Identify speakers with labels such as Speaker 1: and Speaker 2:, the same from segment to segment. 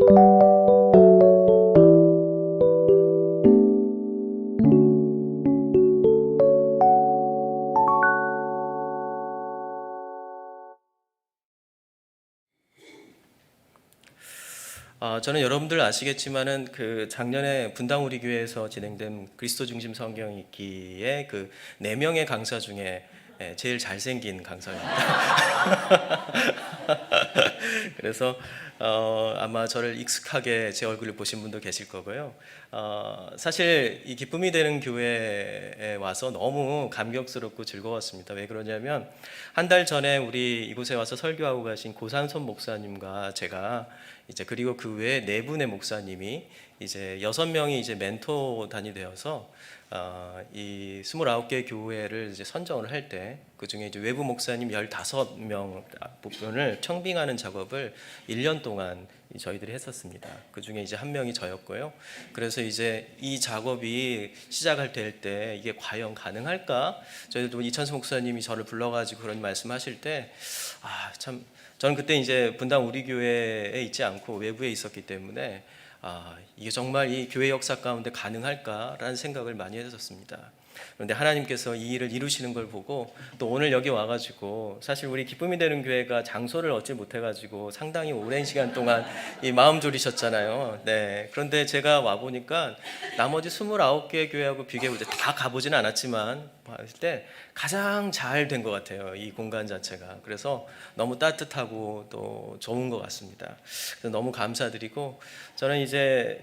Speaker 1: 저는 여러분들 아시겠지만은 그 작년에 분당 우리 교회에서 진행된 그리스도 중심 성경 읽기의 그 4명의 강사 중에 제일 잘생긴 강사입니다. 그래서 아마 저를 익숙하게 제 얼굴을 보신 분도 계실 거고요. 사실 이 기쁨이 되는 교회에 와서 너무 감격스럽고 즐거웠습니다. 왜 그러냐면 한 달 전에 우리 이곳에 와서 설교하고 가신 고산선 목사님과 제가 이제 그리고 그 외에 4분의 목사님이 이제 6명이 이제 멘토단이 되어서 이 29개 교회를 이제 선정을 할 때 그 중에 이제 외부 목사님 15명 부분을 청빙하는 작업을 1년 동안 저희들이 했었습니다. 그 중에 이제 한 명이 저였고요. 그래서 이제 이 작업이 시작할 때 이게 과연 가능할까? 저희도 이천수 목사님이 저를 불러가지고 그런 말씀하실 때 참 저는 그때 이제 분당 우리 교회에 있지 않고 외부에 있었기 때문에 이게 정말 이 교회 역사 가운데 가능할까라는 생각을 많이 했었습니다. 그런데 하나님께서 이 일을 이루시는 걸 보고 또 오늘 여기 와가지고 사실 우리 기쁨이 되는 교회가 장소를 얻지 못해가지고 상당히 오랜 시간 동안 이 마음 졸이셨잖아요. 네. 그런데 제가 와 보니까 나머지 29개 교회하고 비교해 다 가보지는 않았지만 봤을 때 가장 잘 된 것 같아요. 이 공간 자체가. 그래서 너무 따뜻하고 또 좋은 것 같습니다. 그래서 너무 감사드리고 저는 이제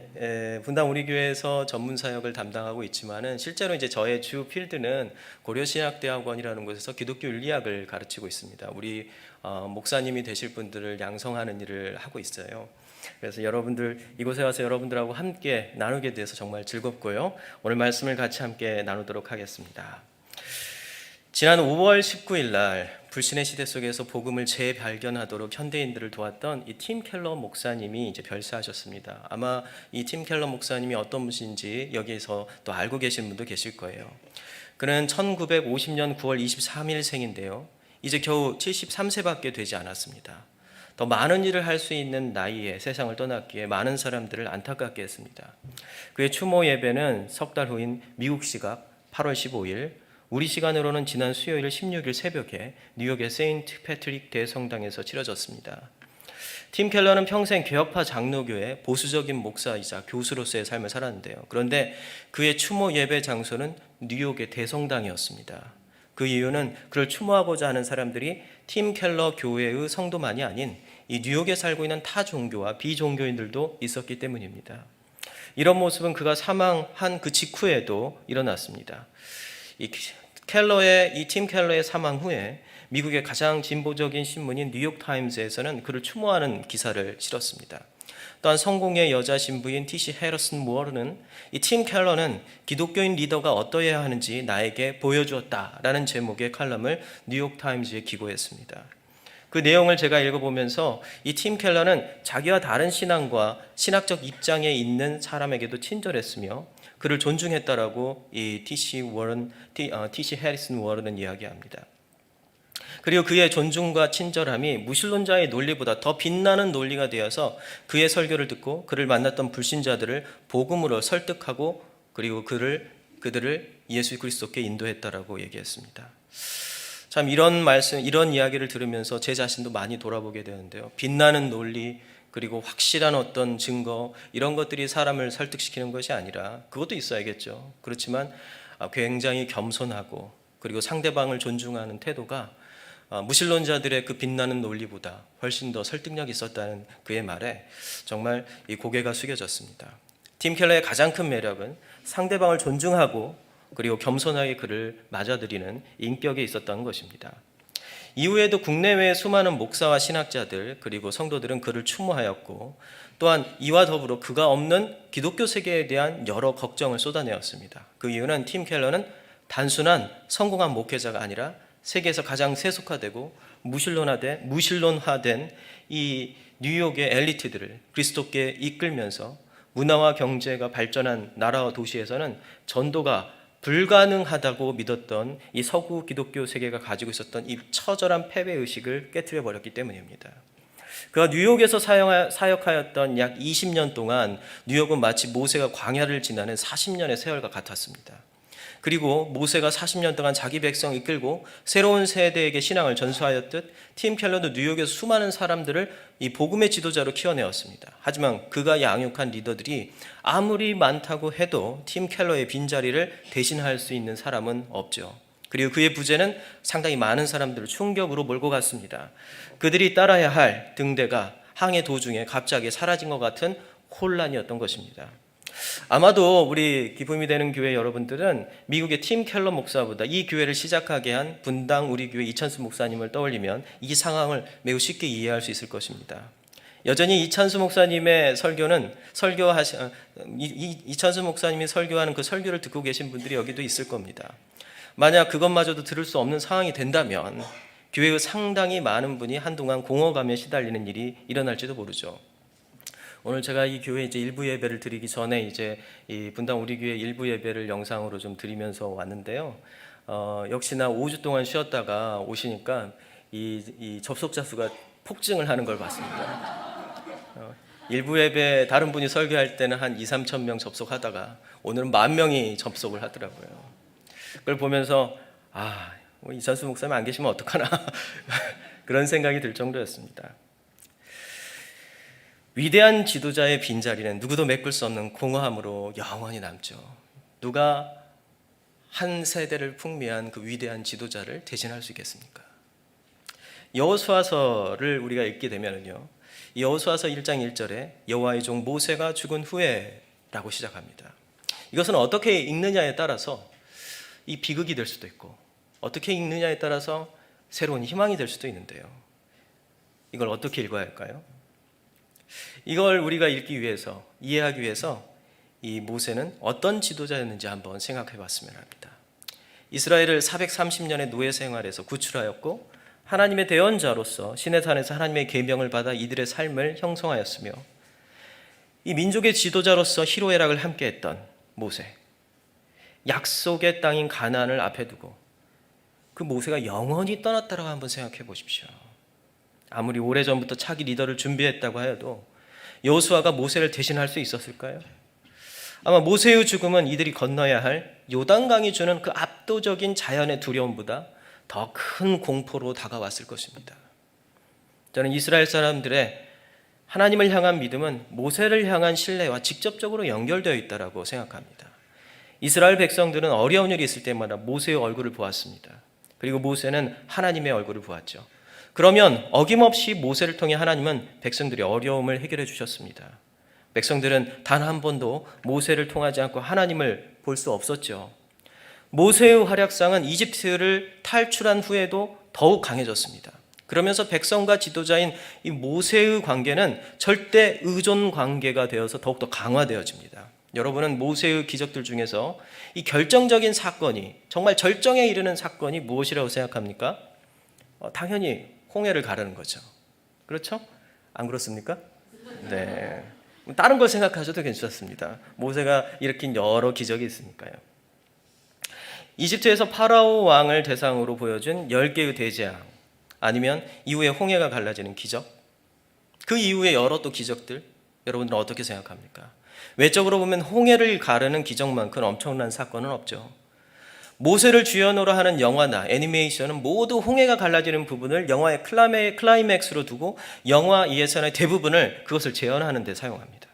Speaker 1: 분당 우리 교회에서 전문 사역을 담당하고 있지만은 실제로 이제 저의 주 필드는 고려신학대학원이라는 곳에서 기독교 윤리학을 가르치고 있습니다. 우리 목사님이 되실 분들을 양성하는 일을 하고 있어요. 그래서 여러분들 이곳에 와서 여러분들하고 함께 나누게 돼서 정말 즐겁고요. 오늘 말씀을 같이 함께 나누도록 하겠습니다. 지난 5월 19일 날 불신의 시대 속에서 복음을 재발견하도록 현대인들을 도왔던 이 팀 켈러 목사님이 이제 별세하셨습니다. 아마 이 팀 켈러 목사님이 어떤 분인지 여기에서 또 알고 계신 분도 계실 거예요. 그는 1950년 9월 23일 생인데요. 이제 겨우 73세밖에 되지 않았습니다. 더 많은 일을 할 수 있는 나이에 세상을 떠났기에 많은 사람들을 안타깝게 했습니다. 그의 추모 예배는 석 달 후인 미국 시각 8월 15일 우리 시간으로는 지난 수요일 16일 새벽에 뉴욕의 세인트 패트릭 대성당에서 치러졌습니다. 팀 켈러는 평생 개혁파 장로교의 보수적인 목사이자 교수로서의 삶을 살았는데요. 그런데 그의 추모 예배 장소는 뉴욕의 대성당이었습니다. 그 이유는 그를 추모하고자 하는 사람들이 팀 켈러 교회의 성도만이 아닌 이 뉴욕에 살고 있는 타 종교와 비종교인들도 있었기 때문입니다. 이런 모습은 그가 사망한 그 직후에도 일어났습니다. 이 팀 켈러의 사망 후에 미국의 가장 진보적인 신문인 뉴욕타임즈에서는 그를 추모하는 기사를 실었습니다. 또한 성공의 여자 신부인 티시 해러슨 워런은 이 팀 켈러는 기독교인 리더가 어떠해야 하는지 나에게 보여주었다라는 제목의 칼럼을 뉴욕타임즈에 기고했습니다. 그 내용을 제가 읽어보면서 이 팀 켈러는 자기와 다른 신앙과 신학적 입장에 있는 사람에게도 친절했으며 그를 존중했다라고 이 티시 해리슨 워런은 이야기합니다. 그리고 그의 존중과 친절함이 무신론자의 논리보다 더 빛나는 논리가 되어서 그의 설교를 듣고 그를 만났던 불신자들을 복음으로 설득하고 그리고 그들을 예수 그리스도께 인도했다라고 얘기했습니다. 참 이런 이야기를 들으면서 제 자신도 많이 돌아보게 되는데요. 빛나는 논리 그리고 확실한 어떤 증거 이런 것들이 사람을 설득시키는 것이 아니라 그것도 있어야겠죠. 그렇지만 굉장히 겸손하고 그리고 상대방을 존중하는 태도가 무신론자들의 그 빛나는 논리보다 훨씬 더 설득력이 있었다는 그의 말에 정말 이 고개가 숙여졌습니다. 팀 켈러의 가장 큰 매력은 상대방을 존중하고 그리고 겸손하게 그를 맞아들이는 인격에 있었다는 것입니다. 이후에도 국내외의 수많은 목사와 신학자들 그리고 성도들은 그를 추모하였고 또한 이와 더불어 그가 없는 기독교 세계에 대한 여러 걱정을 쏟아내었습니다. 그 이유는 팀 켈러는 단순한 성공한 목회자가 아니라 세계에서 가장 세속화되고 무신론화된 이 뉴욕의 엘리트들을 그리스도께 이끌면서 문화와 경제가 발전한 나라와 도시에서는 전도가 불가능하다고 믿었던 이 서구 기독교 세계가 가지고 있었던 이 처절한 패배의식을 깨트려 버렸기 때문입니다. 그가 뉴욕에서 사역하였던 약 20년 동안 뉴욕은 마치 모세가 광야를 지나는 40년의 세월과 같았습니다. 그리고 모세가 40년 동안 자기 백성 이끌고 새로운 세대에게 신앙을 전수하였듯 팀 켈러도 뉴욕에서 수많은 사람들을 이 복음의 지도자로 키워내었습니다. 하지만 그가 양육한 리더들이 아무리 많다고 해도 팀 켈러의 빈자리를 대신할 수 있는 사람은 없죠. 그리고 그의 부재는 상당히 많은 사람들을 충격으로 몰고 갔습니다. 그들이 따라야 할 등대가 항해 도중에 갑자기 사라진 것 같은 혼란이었던 것입니다. 아마도 우리 기쁨이 되는 교회 여러분들은 미국의 팀 켈러 목사보다 이 교회를 시작하게 한 분당 우리 교회 이찬수 목사님을 떠올리면 이 상황을 매우 쉽게 이해할 수 있을 것입니다. 여전히 이찬수 목사님의 이찬수 목사님이 설교하는 그 설교를 듣고 계신 분들이 여기도 있을 겁니다. 만약 그것마저도 들을 수 없는 상황이 된다면 교회의 상당히 많은 분이 한동안 공허감에 시달리는 일이 일어날지도 모르죠. 오늘 제가 이 교회 이제 일부 예배를 드리기 전에 이제 이 분당 우리 교회 일부 예배를 영상으로 좀 드리면서 왔는데요. 역시나 5주 동안 쉬었다가 오시니까 이 접속자 수가 폭증을 하는 걸 봤습니다. 일부 예배 다른 분이 설교할 때는 한 2-3천 명 접속하다가 오늘은 10,000명이 접속을 하더라고요. 그걸 보면서 이찬수 목사님 안 계시면 어떡하나 그런 생각이 들 정도였습니다. 위대한 지도자의 빈자리는 누구도 메꿀 수 없는 공허함으로 영원히 남죠. 누가 한 세대를 풍미한 그 위대한 지도자를 대신할 수 있겠습니까? 여호수아서를 우리가 읽게 되면요, 여호수아서 1장 1절에 여호와의 종 모세가 죽은 후에라고 시작합니다. 이것은 어떻게 읽느냐에 따라서 이 비극이 될 수도 있고 어떻게 읽느냐에 따라서 새로운 희망이 될 수도 있는데요. 이걸 어떻게 읽어야 할까요? 이걸 우리가 읽기 위해서, 이해하기 위해서 이 모세는 어떤 지도자였는지 한번 생각해 봤으면 합니다. 이스라엘을 430년의 노예 생활에서 구출하였고 하나님의 대언자로서 시내산에서 하나님의 계명을 받아 이들의 삶을 형성하였으며 이 민족의 지도자로서 희로애락을 함께했던 모세, 약속의 땅인 가나안을 앞에 두고 그 모세가 영원히 떠났다라고 한번 생각해 보십시오. 아무리 오래전부터 차기 리더를 준비했다고 하여도 여호수아가 모세를 대신할 수 있었을까요? 아마 모세의 죽음은 이들이 건너야 할 요단강이 주는 그 압도적인 자연의 두려움보다 더 큰 공포로 다가왔을 것입니다. 저는 이스라엘 사람들의 하나님을 향한 믿음은 모세를 향한 신뢰와 직접적으로 연결되어 있다고 생각합니다. 이스라엘 백성들은 어려운 일이 있을 때마다 모세의 얼굴을 보았습니다. 그리고 모세는 하나님의 얼굴을 보았죠. 그러면 어김없이 모세를 통해 하나님은 백성들의 어려움을 해결해 주셨습니다. 백성들은 단 한 번도 모세를 통하지 않고 하나님을 볼 수 없었죠. 모세의 활약상은 이집트를 탈출한 후에도 더욱 강해졌습니다. 그러면서 백성과 지도자인 이 모세의 관계는 절대 의존 관계가 되어서 더욱더 강화되어집니다. 여러분은 모세의 기적들 중에서 이 결정적인 사건이, 정말 절정에 이르는 사건이 무엇이라고 생각합니까? 당연히 홍해를 가르는 거죠. 그렇죠? 안 그렇습니까? 네. 다른 걸 생각하셔도 괜찮습니다. 모세가 일으킨 여러 기적이 있으니까요. 이집트에서 파라오 왕을 대상으로 보여준 10개의 대재앙, 아니면 이후에 홍해가 갈라지는 기적, 그 이후에 여러 또 기적들, 여러분들은 어떻게 생각합니까? 외적으로 보면 홍해를 가르는 기적만큼 엄청난 사건은 없죠. 모세를 주연으로 하는 영화나 애니메이션은 모두 홍해가 갈라지는 부분을 영화의 클라이맥스로 두고 영화 예산의 대부분을 그것을 재현하는 데 사용합니다.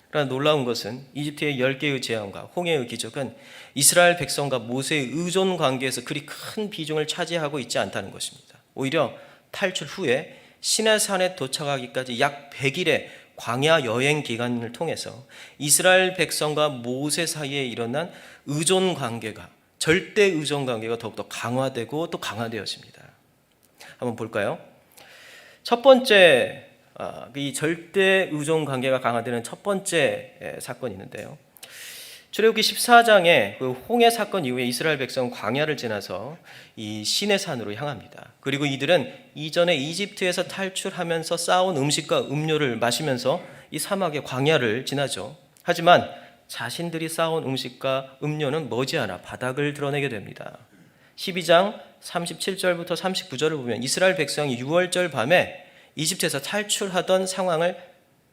Speaker 1: 그러나 놀라운 것은 이집트의 10개의 재앙과 홍해의 기적은 이스라엘 백성과 모세의 의존 관계에서 그리 큰 비중을 차지하고 있지 않다는 것입니다. 오히려 탈출 후에 시내산에 도착하기까지 약 100일의 광야 여행 기간을 통해서 이스라엘 백성과 모세 사이에 일어난 의존 관계가, 절대 의존 관계가 더욱더 강화되고 또 강화되어집니다. 한번 볼까요? 첫 번째, 이 절대 의존 관계가 강화되는 첫 번째 사건이 있는데요. 출애굽기 14장에 그 홍해 사건 이후에 이스라엘 백성은 광야를 지나서 이 시내산으로 향합니다. 그리고 이들은 이전에 이집트에서 탈출하면서 쌓아온 음식과 음료를 마시면서 이 사막의 광야를 지나죠. 하지만 자신들이 쌓아온 음식과 음료는 머지않아 바닥을 드러내게 됩니다. 12장 37절부터 39절을 보면 이스라엘 백성이 6월절 밤에 이집트에서 탈출하던 상황을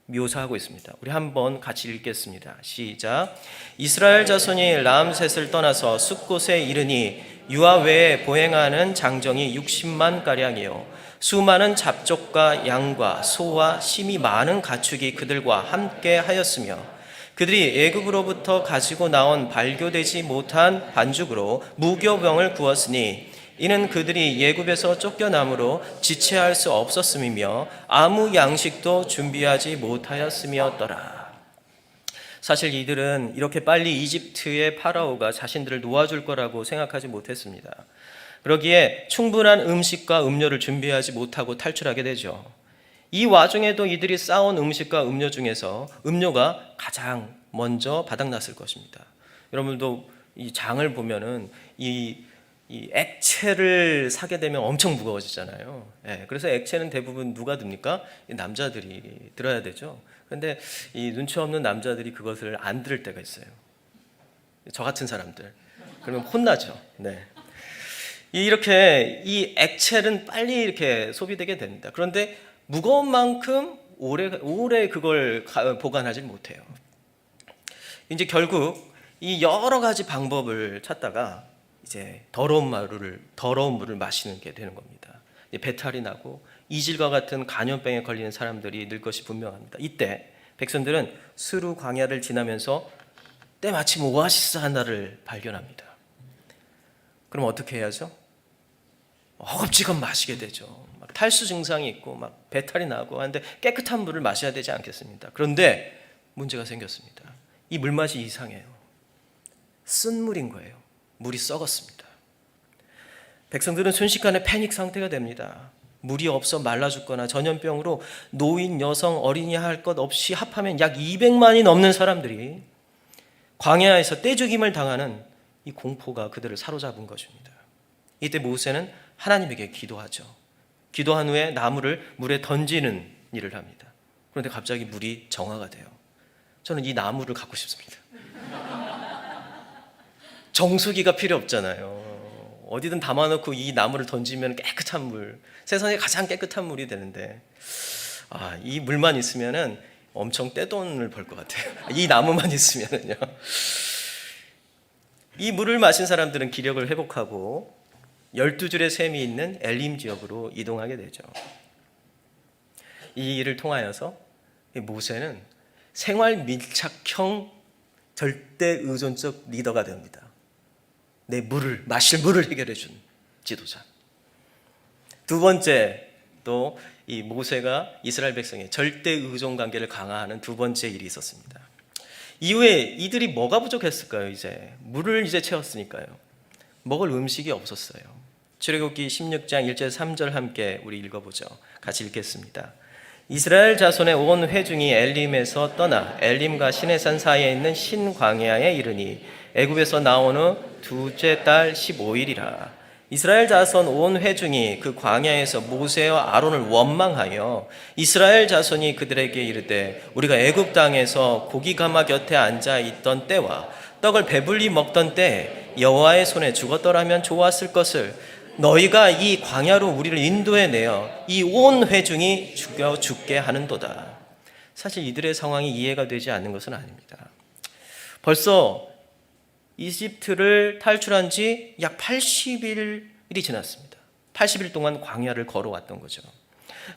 Speaker 1: 묘사하고 있습니다. 우리 한번 같이 읽겠습니다. 시작. 이스라엘 자손이 람셋을 떠나서 숲곳에 이르니 유아 외에 보행하는 장정이 60만 가량이요 수많은 잡족과 양과 소와 심이 많은 가축이 그들과 함께 하였으며 그들이 애굽으로부터 가지고 나온 발교되지 못한 반죽으로 무교병을 구웠으니 이는 그들이 애굽에서 쫓겨남으로 지체할 수 없었음이며 아무 양식도 준비하지 못하였음이었더라. 사실 이들은 이렇게 빨리 이집트의 파라오가 자신들을 놓아줄 거라고 생각하지 못했습니다. 그러기에 충분한 음식과 음료를 준비하지 못하고 탈출하게 되죠. 이 와중에도 이들이 쌓은 음식과 음료 중에서 음료가 가장 먼저 바닥났을 것입니다. 여러분도 이 장을 보면은 이 액체를 사게 되면 엄청 무거워지잖아요. 그래서 액체는 대부분 누가 듭니까? 남자들이 들어야 되죠. 그런데 이 눈치 없는 남자들이 그것을 안 들을 때가 있어요. 저 같은 사람들. 그러면 혼나죠. 네. 이렇게 이 액체는 빨리 이렇게 소비되게 됩니다. 그런데 무거운 만큼 오래 그걸 보관하지 못해요. 이제 결국 이 여러 가지 방법을 찾다가 이제 더러운 물을 마시는 게 되는 겁니다. 배탈이 나고 이질과 같은 간염병에 걸리는 사람들이 늘 것이 분명합니다. 이때 백성들은 스루 광야를 지나면서 때마침 오아시스 하나를 발견합니다. 그럼 어떻게 해야죠? 허겁지겁 마시게 되죠. 막 탈수 증상이 있고 막 배탈이 나고 하는데 깨끗한 물을 마셔야 되지 않겠습니까? 그런데 문제가 생겼습니다. 이 물맛이 이상해요. 쓴 물인 거예요. 물이 썩었습니다. 백성들은 순식간에 패닉 상태가 됩니다. 물이 없어 말라 죽거나 전염병으로 노인, 여성, 어린이 할 것 없이 합하면 약 200만이 넘는 사람들이 광야에서 떼죽임을 당하는 이 공포가 그들을 사로잡은 것입니다. 이때 모세는 하나님에게 기도하죠. 기도한 후에 나무를 물에 던지는 일을 합니다. 그런데 갑자기 물이 정화가 돼요. 저는 이 나무를 갖고 싶습니다. 정수기가 필요 없잖아요. 어디든 담아놓고 이 나무를 던지면 깨끗한 물, 세상에 가장 깨끗한 물이 되는데 이 물만 있으면은 엄청 떼돈을 벌 것 같아요. 이 나무만 있으면은요. 이 물을 마신 사람들은 기력을 회복하고 12줄의 샘이 있는 엘림 지역으로 이동하게 되죠. 이 일을 통하여서 모세는 생활 밀착형 절대 의존적 리더가 됩니다. 마실 물을 해결해 준 지도자. 두 번째, 또 이 모세가 이스라엘 백성의 절대 의존 관계를 강화하는 두 번째 일이 있었습니다. 이후에 이들이 뭐가 부족했을까요? 물을 채웠으니까요. 먹을 음식이 없었어요. 출애굽기 16장 1절 3절 함께 우리 읽어보죠. 같이 읽겠습니다. 이스라엘 자손의 온 회중이 엘림에서 떠나 엘림과 시내산 사이에 있는 신광야에 이르니 애굽에서 나온 후 둘째 달 15일이라. 이스라엘 자손 온 회중이 그 광야에서 모세와 아론을 원망하여 이스라엘 자손이 그들에게 이르되 우리가 애굽 땅에서 고기 가마 곁에 앉아 있던 때와 떡을 배불리 먹던 때 여호와의 손에 죽었더라면 좋았을 것을 너희가 이 광야로 우리를 인도해 내어 이 온 회중이 죽게 하는도다. 사실 이들의 상황이 이해가 되지 않는 것은 아닙니다. 벌써 이집트를 탈출한 지 약 80일이 지났습니다. 80일 동안 광야를 걸어왔던 거죠.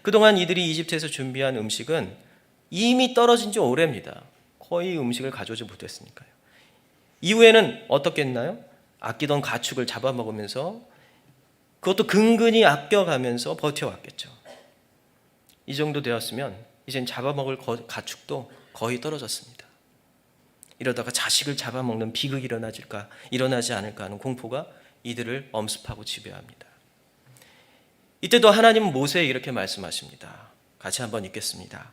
Speaker 1: 그동안 이들이 이집트에서 준비한 음식은 이미 떨어진 지 오래입니다. 거의 음식을 가져오지 못했으니까요. 이후에는 어떻겠나요? 아끼던 가축을 잡아먹으면서 그것도 근근히 아껴가면서 버텨왔겠죠. 이 정도 되었으면 이젠 잡아먹을 가축도 거의 떨어졌습니다. 이러다가 자식을 잡아먹는 비극이 일어나지 않을까 하는 공포가 이들을 엄습하고 지배합니다. 이때도 하나님은 모세에게 이렇게 말씀하십니다. 같이 한번 읽겠습니다.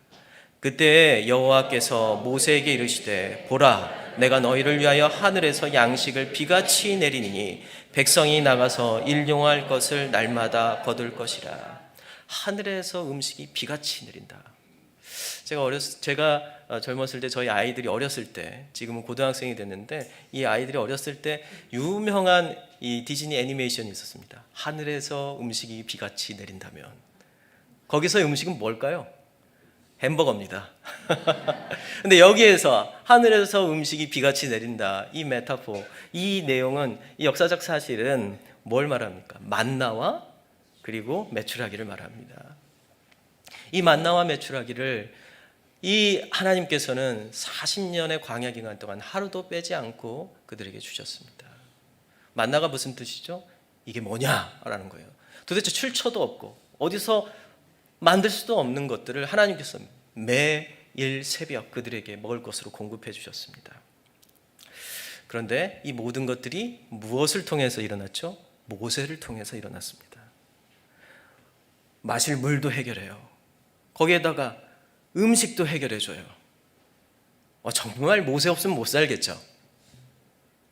Speaker 1: 그때 여호와께서 모세에게 이르시되 보라 내가 너희를 위하여 하늘에서 양식을 비같이 내리니 백성이 나가서 일용할 것을 날마다 거둘 것이라. 하늘에서 음식이 비같이 내린다. 제가 젊었을 때 저희 아이들이 어렸을 때 지금은 고등학생이 됐는데 이 아이들이 어렸을 때 유명한 이 디즈니 애니메이션이 있었습니다. 하늘에서 음식이 비같이 내린다면 거기서의 음식은 뭘까요? 햄버거입니다. 근데 여기에서 하늘에서 음식이 비같이 내린다. 이 메타포, 이 내용은, 이 역사적 사실은 뭘 말합니까? 만나와 그리고 메추라기를 말합니다. 이 만나와 메추라기를 이 하나님께서는 40년의 광야 기간 동안 하루도 빼지 않고 그들에게 주셨습니다. 만나가 무슨 뜻이죠? 이게 뭐냐라는 거예요. 도대체 출처도 없고 어디서 만들 수도 없는 것들을 하나님께서 매일 새벽 그들에게 먹을 것으로 공급해 주셨습니다. 그런데 이 모든 것들이 무엇을 통해서 일어났죠? 모세를 통해서 일어났습니다. 마실 물도 해결해요. 거기에다가 음식도 해결해줘요. 정말 모세 없으면 못 살겠죠?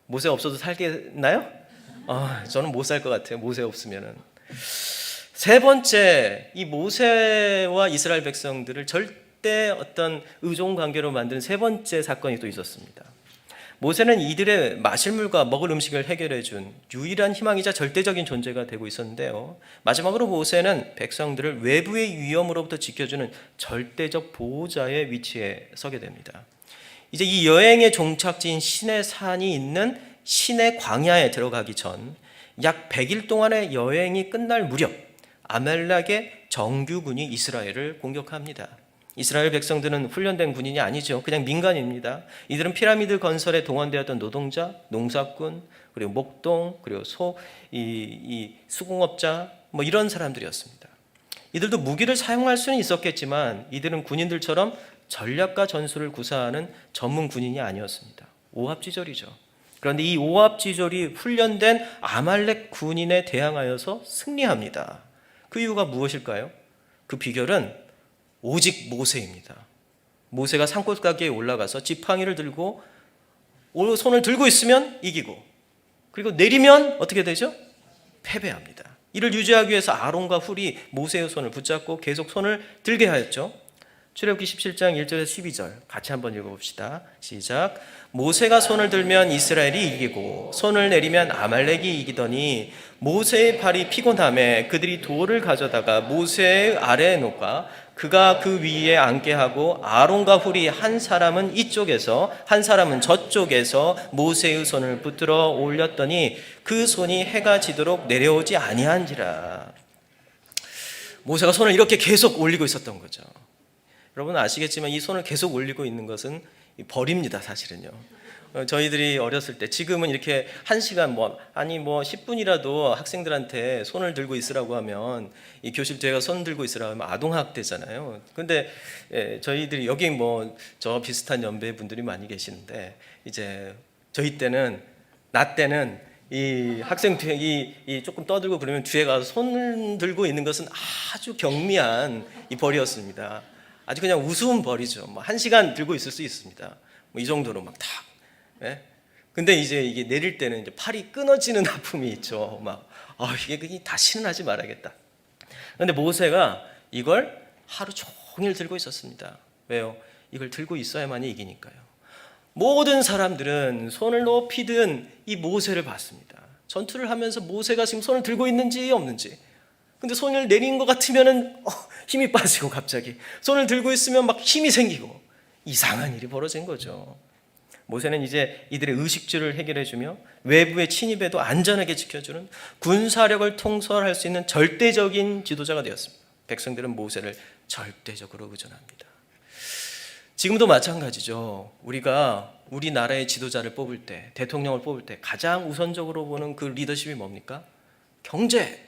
Speaker 1: 모세 없어도 살겠나요? 저는 못 살 것 같아요. 모세 없으면은. 세 번째, 이 모세와 이스라엘 백성들을 절대 어떤 의존 관계로 만든 세 번째 사건이 또 있었습니다. 모세는 이들의 마실 물과 먹을 음식을 해결해 준 유일한 희망이자 절대적인 존재가 되고 있었는데요. 마지막으로 모세는 백성들을 외부의 위험으로부터 지켜주는 절대적 보호자의 위치에 서게 됩니다. 이제 이 여행의 종착지인 시내 산이 있는 시내 광야에 들어가기 전 약 100일 동안의 여행이 끝날 무렵 아말렉의 정규군이 이스라엘을 공격합니다. 이스라엘 백성들은 훈련된 군인이 아니죠. 그냥 민간입니다. 이들은 피라미드 건설에 동원되었던 노동자, 농사꾼, 그리고 목동, 그리고 수공업자, 이런 사람들이었습니다. 이들도 무기를 사용할 수는 있었겠지만 이들은 군인들처럼 전략과 전술을 구사하는 전문 군인이 아니었습니다. 오합지졸이죠. 그런데 이 오합지졸이 훈련된 아말렉 군인에 대항하여서 승리합니다. 그 이유가 무엇일까요? 그 비결은 오직 모세입니다. 모세가 산꼭대기에 올라가서 지팡이를 들고 손을 들고 있으면 이기고, 그리고 내리면 어떻게 되죠? 패배합니다. 이를 유지하기 위해서 아론과 훌이 모세의 손을 붙잡고 계속 손을 들게 하였죠. 출애굽기 17장 1절에서 12절 같이 한번 읽어봅시다. 시작. 모세가 손을 들면 이스라엘이 이기고 손을 내리면 아말렉이 이기더니 모세의 팔이 피곤함에 그들이 돌을 가져다가 모세의 아래에 놓아 그가 그 위에 앉게 하고 아론과 훌이 한 사람은 이쪽에서 한 사람은 저쪽에서 모세의 손을 붙들어 올렸더니 그 손이 해가 지도록 내려오지 아니한지라. 모세가 손을 이렇게 계속 올리고 있었던 거죠. 여러분 아시겠지만 이 손을 계속 올리고 있는 것은 벌입니다, 사실은요. 저희들이 어렸을 때, 지금은 이렇게 1시간 10분이라도 학생들한테 손을 들고 있으라고 하면, 이 교실 뒤에 손 들고 있으라고 하면 아동학대잖아요. 근데 저희들이 여기 저 비슷한 연배 분들이 많이 계시는데, 이제 저희 때는, 나 때는 이 학생 뒤에 이 조금 떠들고 그러면 뒤에 가서 손을 들고 있는 것은 아주 경미한 이 벌이었습니다. 아주 그냥 우스운 벌이죠. 1시간 들고 있을 수 있습니다. 이 정도로 탁. 예? 근데 이제 이게 내릴 때는 이제 팔이 끊어지는 아픔이 있죠. 이게 다시는 하지 말아야겠다. 그런데 모세가 이걸 하루 종일 들고 있었습니다. 왜요? 이걸 들고 있어야만이 이기니까요. 모든 사람들은 손을 높이 든 이 모세를 봤습니다. 전투를 하면서 모세가 지금 손을 들고 있는지 없는지. 근데 손을 내린 것 같으면은 힘이 빠지고, 갑자기 손을 들고 있으면 막 힘이 생기고, 이상한 일이 벌어진 거죠. 모세는 이제 이들의 의식주를 해결해주며 외부의 침입에도 안전하게 지켜주는 군사력을 통솔할 수 있는 절대적인 지도자가 되었습니다. 백성들은 모세를 절대적으로 의존합니다. 지금도 마찬가지죠. 우리가 우리나라의 지도자를 뽑을 때, 대통령을 뽑을 때 가장 우선적으로 보는 그 리더십이 뭡니까? 경제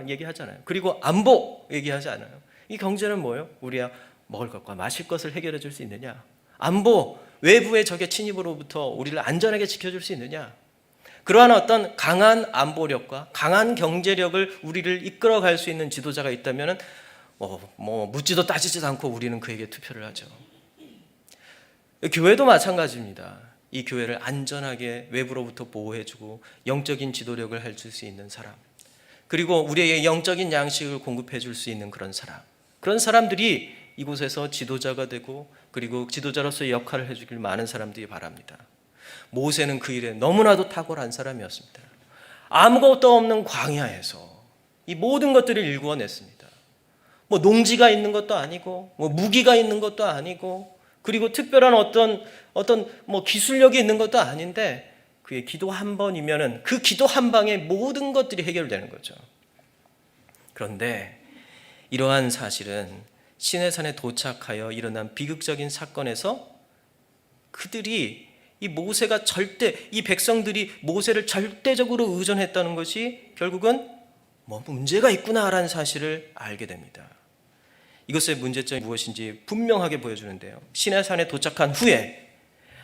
Speaker 1: 얘기하잖아요. 그리고 안보 얘기하지 않아요. 이 경제는 뭐예요? 우리야 먹을 것과 마실 것을 해결해 줄 수 있느냐? 안보, 외부의 적의 침입으로부터 우리를 안전하게 지켜줄 수 있느냐? 그러한 어떤 강한 안보력과 강한 경제력을 우리를 이끌어갈 수 있는 지도자가 있다면 묻지도 따지지도 않고 우리는 그에게 투표를 하죠. 교회도 마찬가지입니다. 이 교회를 안전하게 외부로부터 보호해주고 영적인 지도력을 해줄 수 있는 사람, 그리고 우리에게 영적인 양식을 공급해 줄 수 있는 그런 사람들이 이곳에서 지도자가 되고, 그리고 지도자로서의 역할을 해주길 많은 사람들이 바랍니다. 모세는 그 일에 너무나도 탁월한 사람이었습니다. 아무것도 없는 광야에서 이 모든 것들을 일구어냈습니다. 뭐 농지가 있는 것도 아니고 뭐 무기가 있는 것도 아니고 그리고 특별한 어떤 뭐 기술력이 있는 것도 아닌데 그의 기도 한 번이면은 그 기도 한 방에 모든 것들이 해결되는 거죠. 그런데 이러한 사실은 시내산에 도착하여 일어난 비극적인 사건에서 그들이 이 백성들이 모세를 절대적으로 의존했다는 것이 결국은 뭐 문제가 있구나라는 사실을 알게 됩니다. 이것의 문제점이 무엇인지 분명하게 보여주는데요. 시내산에 도착한 후에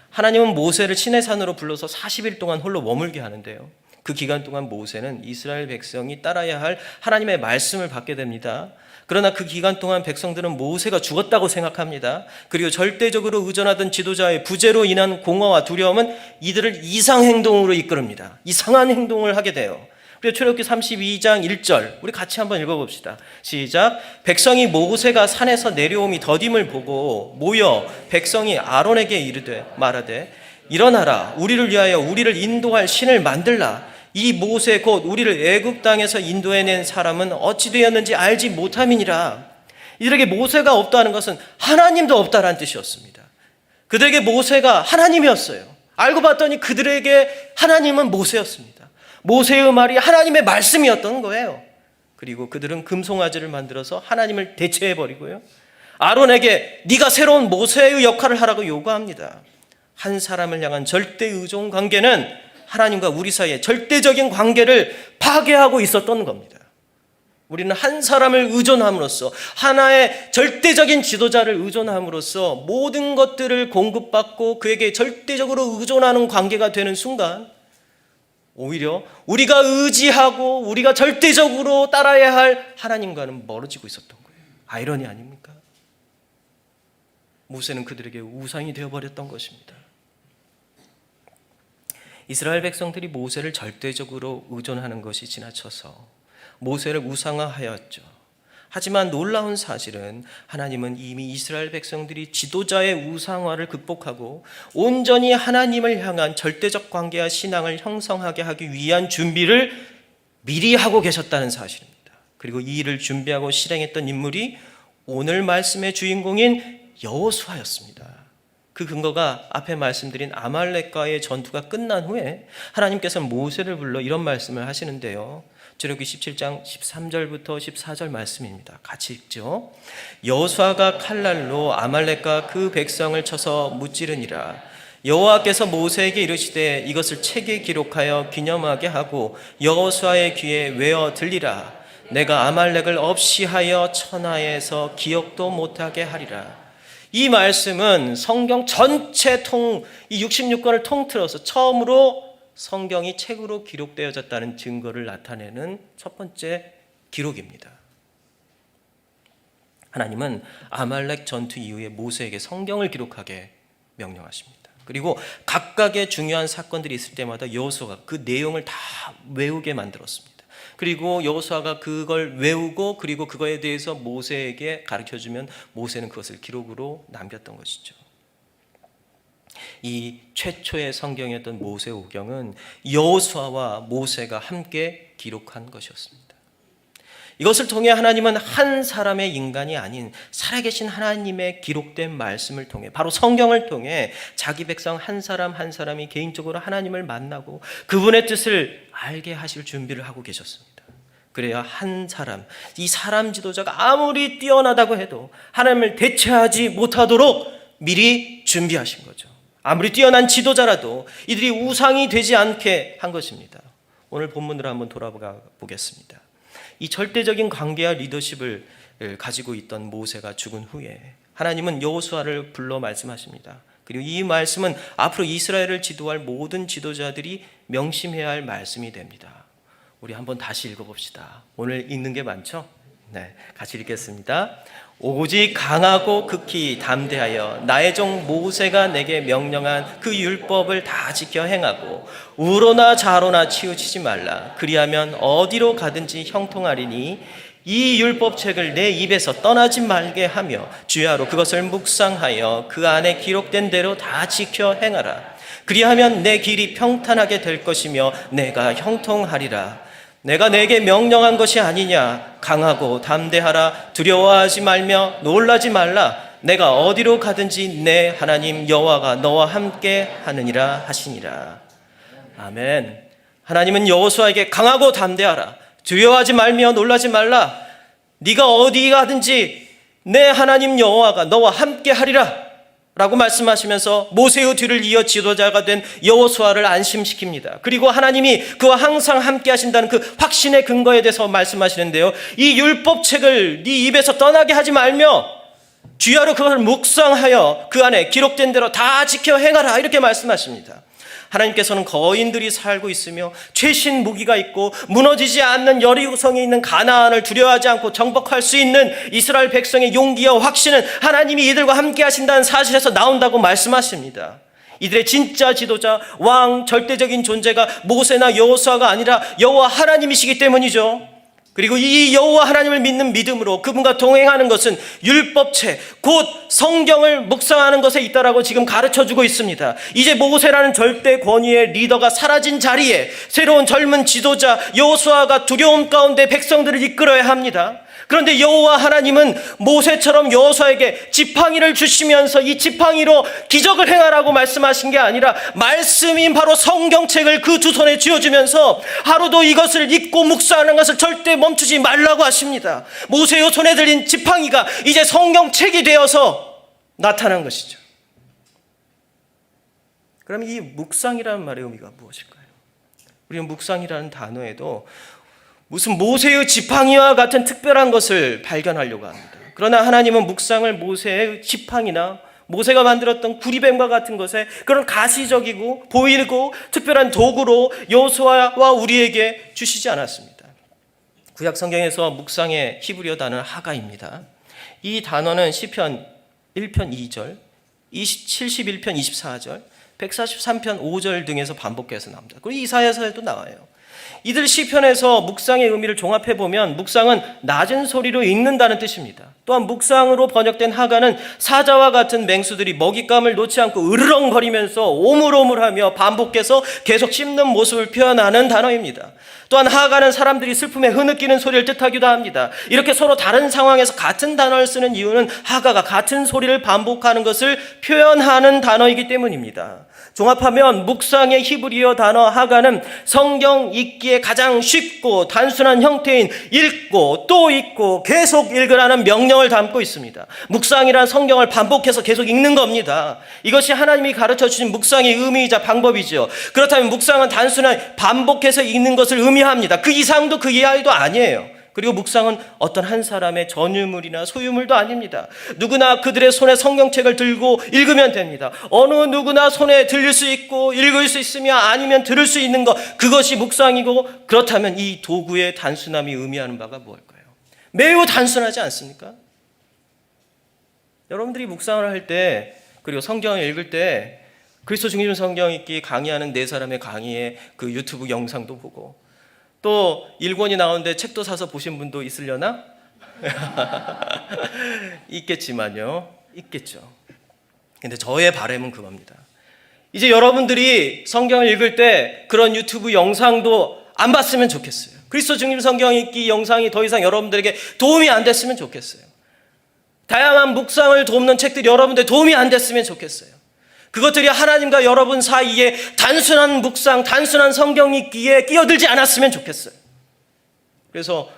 Speaker 1: 하나님은 모세를 시내산으로 불러서 40일 동안 홀로 머물게 하는데요. 그 기간 동안 모세는 이스라엘 백성이 따라야 할 하나님의 말씀을 받게 됩니다. 그러나 그 기간 동안 백성들은 모세가 죽었다고 생각합니다. 그리고 절대적으로 의존하던 지도자의 부재로 인한 공허와 두려움은 이들을 이상 행동으로 이끌습니다. 이상한 행동을 하게 돼요. 그리고 출애굽기 32장 1절 우리 같이 한번 읽어봅시다. 시작. 백성이 모세가 산에서 내려옴이 더딤을 보고 모여 백성이 아론에게 이르되 말하되 일어나라 우리를 위하여 우리를 인도할 신을 만들라. 이 모세 곧 우리를 애굽 땅에서 인도해낸 사람은 어찌 되었는지 알지 못함이니라. 이들에게 모세가 없다는 것은 하나님도 없다라는 뜻이었습니다. 그들에게 모세가 하나님이었어요. 알고 봤더니 그들에게 하나님은 모세였습니다. 모세의 말이 하나님의 말씀이었던 거예요. 그리고 그들은 금송아지를 만들어서 하나님을 대체해버리고요. 아론에게 네가 새로운 모세의 역할을 하라고 요구합니다. 한 사람을 향한 절대 의존 관계는 하나님과 우리 사이의 절대적인 관계를 파괴하고 있었던 겁니다. 우리는 한 사람을 의존함으로써 하나의 절대적인 지도자를 의존함으로써 모든 것들을 공급받고 그에게 절대적으로 의존하는 관계가 되는 순간 오히려 우리가 의지하고 우리가 절대적으로 따라야 할 하나님과는 멀어지고 있었던 거예요. 아이러니 아닙니까? 모세는 그들에게 우상이 되어버렸던 것입니다. 이스라엘 백성들이 모세를 절대적으로 의존하는 것이 지나쳐서 모세를 우상화하였죠. 하지만 놀라운 사실은 하나님은 이미 이스라엘 백성들이 지도자의 우상화를 극복하고 온전히 하나님을 향한 절대적 관계와 신앙을 형성하게 하기 위한 준비를 미리 하고 계셨다는 사실입니다. 그리고 이 일을 준비하고 실행했던 인물이 오늘 말씀의 주인공인 여호수아였습니다. 그 근거가 앞에 말씀드린 아말렉과의 전투가 끝난 후에 하나님께서는 모세를 불러 이런 말씀을 하시는데요. 출애굽기 17장 13절부터 14절 말씀입니다. 같이 읽죠. 여호수아가 칼날로 아말렉과 그 백성을 쳐서 무찌르니라. 여호와께서 모세에게 이르시되 이것을 책에 기록하여 기념하게 하고 여호수아의 귀에 외어 들리라. 내가 아말렉을 없이 하여 천하에서 기억도 못하게 하리라. 이 말씀은 성경 전체 이 66권을 통틀어서 처음으로 성경이 책으로 기록되어졌다는 증거를 나타내는 첫 번째 기록입니다. 하나님은 아말렉 전투 이후에 모세에게 성경을 기록하게 명령하십니다. 그리고 각각의 중요한 사건들이 있을 때마다 여호수아가 그 내용을 다 외우게 만들었습니다. 그리고 여호수아가 그걸 외우고 그리고 그거에 대해서 모세에게 가르쳐주면 모세는 그것을 기록으로 남겼던 것이죠. 이 최초의 성경이었던 모세오경은 여호수아와 모세가 함께 기록한 것이었습니다. 이것을 통해 하나님은 한 사람의 인간이 아닌 살아계신 하나님의 기록된 말씀을 통해 바로 성경을 통해 자기 백성 한 사람 한 사람이 개인적으로 하나님을 만나고 그분의 뜻을 알게 하실 준비를 하고 계셨습니다. 그래야 한 사람, 이 사람 지도자가 아무리 뛰어나다고 해도 하나님을 대체하지 못하도록 미리 준비하신 거죠. 아무리 뛰어난 지도자라도 이들이 우상이 되지 않게 한 것입니다. 오늘 본문으로 한번 돌아가 보겠습니다. 이 절대적인 관계와 리더십을 가지고 있던 모세가 죽은 후에 하나님은 여호수아를 불러 말씀하십니다. 그리고 이 말씀은 앞으로 이스라엘을 지도할 모든 지도자들이 명심해야 할 말씀이 됩니다. 우리 한번 다시 읽어봅시다. 오늘 읽는 게 많죠? 네, 같이 읽겠습니다. 오직 강하고 극히 담대하여 나의 종 모세가 내게 명령한 그 율법을 다 지켜 행하고 우로나 좌로나 치우치지 말라. 그리하면 어디로 가든지 형통하리니 이 율법책을 내 입에서 떠나지 말게 하며 주야로 그것을 묵상하여 그 안에 기록된 대로 다 지켜 행하라. 그리하면 내 길이 평탄하게 될 것이며 내가 형통하리라. 내가 내게 명령한 것이 아니냐. 강하고 담대하라. 두려워하지 말며 놀라지 말라. 내가 어디로 가든지 내 하나님 여호와가 너와 함께 하느니라 하시니라. 아멘. 하나님은 여호수아에게 강하고 담대하라. 두려워하지 말며 놀라지 말라. 네가 어디 가든지 내 하나님 여호와가 너와 함께 하리라 라고 말씀하시면서 모세의 뒤를 이어 지도자가 된 여호수아를 안심시킵니다. 그리고 하나님이 그와 항상 함께 하신다는 그 확신의 근거에 대해서 말씀하시는데요, 이 율법책을 네 입에서 떠나게 하지 말며 주야로 그것을 묵상하여 그 안에 기록된 대로 다 지켜 행하라, 이렇게 말씀하십니다. 하나님께서는 거인들이 살고 있으며 최신 무기가 있고 무너지지 않는 여리고성에 있는 가나안을 두려워하지 않고 정복할 수 있는 이스라엘 백성의 용기와 확신은 하나님이 이들과 함께 하신다는 사실에서 나온다고 말씀하십니다. 이들의 진짜 지도자, 왕, 절대적인 존재가 모세나 여호수아가 아니라 여호와 하나님이시기 때문이죠. 그리고 이 여호와 하나님을 믿는 믿음으로 그분과 동행하는 것은 율법책, 곧 성경을 묵상하는 것에 있다라고 지금 가르쳐주고 있습니다. 이제 모세라는 절대 권위의 리더가 사라진 자리에 새로운 젊은 지도자 여호수아가 두려움 가운데 백성들을 이끌어야 합니다. 그런데 여호와 하나님은 모세처럼 여호수아에게 지팡이를 주시면서 이 지팡이로 기적을 행하라고 말씀하신 게 아니라 말씀인 바로 성경책을 그 두 손에 쥐어주면서 하루도 이것을 읽고 묵상하는 것을 절대 멈추지 말라고 하십니다. 모세의 손에 들린 지팡이가 이제 성경책이 되어서 나타난 것이죠. 그럼 이 묵상이라는 말의 의미가 무엇일까요? 우리는 묵상이라는 단어에도 무슨 모세의 지팡이와 같은 특별한 것을 발견하려고 합니다. 그러나 하나님은 묵상을 모세의 지팡이나 모세가 만들었던 구리뱀과 같은 것에 그런 가시적이고 보이고 특별한 도구로 여호수아와 우리에게 주시지 않았습니다. 구약 성경에서 묵상의 히브리어 단어는 하가입니다. 이 단어는 시편 1편 2절, 71편 24절, 143편 5절 등에서 반복해서 나옵니다. 그리고 이사야서에도 나와요. 이들 시편에서 묵상의 의미를 종합해보면 묵상은 낮은 소리로 읽는다는 뜻입니다. 또한 묵상으로 번역된 하가는 사자와 같은 맹수들이 먹잇감을 놓지 않고 으르렁거리면서 오물오물하며 반복해서 계속 씹는 모습을 표현하는 단어입니다. 또한 하가는 사람들이 슬픔에 흐느끼는 소리를 뜻하기도 합니다. 이렇게 서로 다른 상황에서 같은 단어를 쓰는 이유는 하가가 같은 소리를 반복하는 것을 표현하는 단어이기 때문입니다. 종합하면 묵상의 히브리어 단어 하가는 성경 읽기에 가장 쉽고 단순한 형태인 읽고 또 읽고 계속 읽으라는 명령을 담고 있습니다. 묵상이란 성경을 반복해서 계속 읽는 겁니다. 이것이 하나님이 가르쳐 주신 묵상의 의미이자 방법이죠. 그렇다면 묵상은 단순한 반복해서 읽는 것을 의미합니다. 그 이상도 그 이하도 아니에요. 그리고 묵상은 어떤 한 사람의 전유물이나 소유물도 아닙니다. 누구나 그들의 손에 성경책을 들고 읽으면 됩니다. 어느 누구나 손에 들릴 수 있고 읽을 수 있으며 아니면 들을 수 있는 것, 그것이 묵상이고, 그렇다면 이 도구의 단순함이 의미하는 바가 무엇일까요? 매우 단순하지 않습니까? 여러분들이 묵상을 할 때, 그리고 성경을 읽을 때 그리스도 중심 성경 읽기 강의하는 네 사람의 강의에 그 유튜브 영상도 보고, 또 일권이 나오는데 책도 사서 보신 분도 있으려나? 있겠지만요. 있겠죠. 근데 저의 바람은 그겁니다. 이제 여러분들이 성경을 읽을 때 그런 유튜브 영상도 안 봤으면 좋겠어요. 그리스도 중심 성경 읽기 영상이 더 이상 여러분들에게 도움이 안 됐으면 좋겠어요. 다양한 묵상을 돕는 책들이 여러분들 도움이 안 됐으면 좋겠어요. 그것들이 하나님과 여러분 사이에 단순한 묵상, 단순한 성경 읽기에 끼어들지 않았으면 좋겠어요. 그래서